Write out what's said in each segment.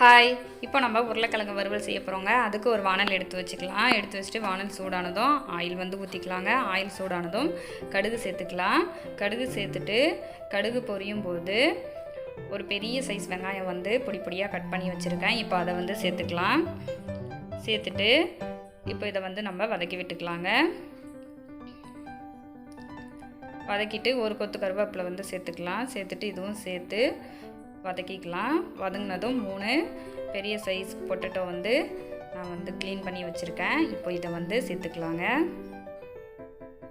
Hi, இப்போ நம்ம உருளைக்கிழங்கு வறுவல் செய்ய போகிறோங்க. அதுக்கு ஒரு வானல் எடுத்து வச்சுக்கலாம். எடுத்து வச்சுட்டு வானல் சூடானதும் ஆயில் வந்து ஊற்றிக்கலாங்க. ஆயில் சூடானதும் கடுகு சேர்த்துக்கலாம். கடுகு சேர்த்துட்டு கடுகு பொரியும் போது ஒரு பெரிய சைஸ் வெங்காயம் வந்து பொடி பொடியாக கட் பண்ணி வச்சுருக்கேன். இப்போ அதை வந்து சேர்த்துக்கலாம். சேர்த்துட்டு இப்போ இதை வந்து நம்ம வதக்கி விட்டுக்கலாங்க. வதக்கிட்டு ஒரு கொத்து கருவேப்பிலை வந்து சேர்த்துக்கலாம். சேர்த்துட்டு இதுவும் சேர்த்து வதக்கிக்கலாம். வதங்கினதும் 3 பெரிய சைஸ் பொட்டேட்டோ வந்து நான் வந்து க்ளீன் பண்ணி வச்சுருக்கேன். இப்போ இதை வந்து சேர்த்துக்கலாங்க.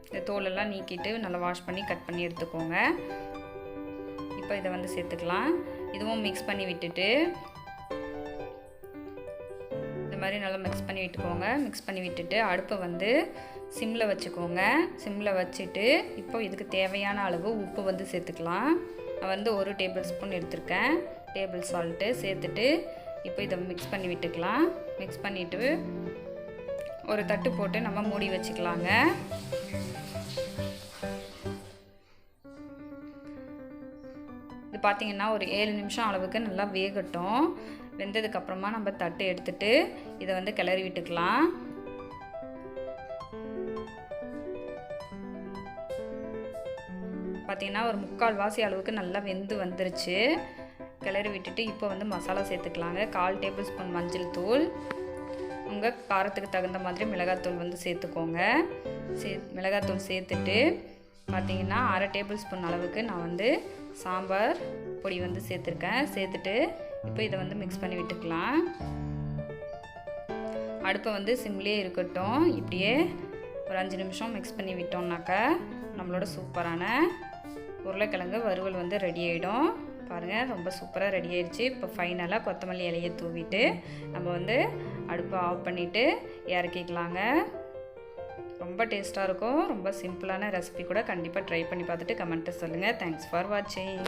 இந்த தோலெல்லாம் நீக்கிட்டு நல்லா வாஷ் பண்ணி கட் பண்ணி எடுத்துக்கோங்க. இப்போ இதை வந்து சேர்த்துக்கலாம். இதுவும் மிக்ஸ் பண்ணி விட்டுட்டு இந்த மாதிரி நல்லா மிக்ஸ் பண்ணி விட்டுக்கோங்க. மிக்ஸ் பண்ணி விட்டுட்டு அடுப்பை வந்து சிம்மில் வச்சுக்கோங்க. சிம்மில் வச்சுட்டு இப்போ இதுக்கு தேவையான அளவு உப்பு வந்து சேர்த்துக்கலாம். நான் வந்து 1 டேபிள் ஸ்பூன் எடுத்திருக்கேன். டேபிள் சால்ட்டு சேர்த்துட்டு இப்போ இதை மிக்ஸ் பண்ணி விட்டுக்கலாம். மிக்ஸ் பண்ணிவிட்டு ஒரு தட்டு போட்டு நம்ம மூடி வச்சுக்கலாங்க. இது பார்த்திங்கன்னா ஒரு 7 நிமிஷம் அளவுக்கு நல்லா வேகட்டும். வெந்ததுக்கப்புறமா நம்ம தட்டு எடுத்துட்டு இதை வந்து கிளறி விட்டுக்கலாம். பார்த்திங்கன்னா ஒரு 3/4 வாசி அளவுக்கு நல்லா வெந்து வந்துருச்சு. கிளறி விட்டுட்டு இப்போ வந்து மசாலா சேர்த்துக்கலாங்க. 1/4 டேபிள் ஸ்பூன் மஞ்சள் தூள், உங்கள் காரத்துக்கு தகுந்த மாதிரி மிளகாத்தூள் வந்து சேர்த்துக்கோங்க. மிளகாத்தூள் சேர்த்துட்டு பார்த்திங்கன்னா 1/2 டேபிள் ஸ்பூன் அளவுக்கு நான் வந்து சாம்பார் பொடி வந்து சேர்த்துருக்கேன். சேர்த்துட்டு இப்போ இதை வந்து மிக்ஸ் பண்ணி விட்டுக்கலாம். அடுப்பை வந்து சிம்லேயே இருக்கட்டும். இப்படியே ஒரு 5 நிமிஷம் மிக்ஸ் பண்ணி விட்டோம்னாக்கா நம்மளோட சூப்பரான உருளைக்கிழங்கு வறுவல் வந்து ரெடி ஆகிடும். பாருங்கள், ரொம்ப சூப்பராக ரெடி ஆகிடுச்சு. இப்போ ஃபைனலாக கொத்தமல்லி இலையை தூவிட்டு நம்ம வந்து அடுப்பை ஆஃப் பண்ணிவிட்டு இறக்கிக்கலாங்க. ரொம்ப டேஸ்ட்டாக இருக்கும். ரொம்ப சிம்பிளான ரெசிபி கூட. கண்டிப்பாக ட்ரை பண்ணி பார்த்துட்டு கமெண்ட்டை சொல்லுங்கள். தேங்க்ஸ் ஃபார் வாட்சிங்.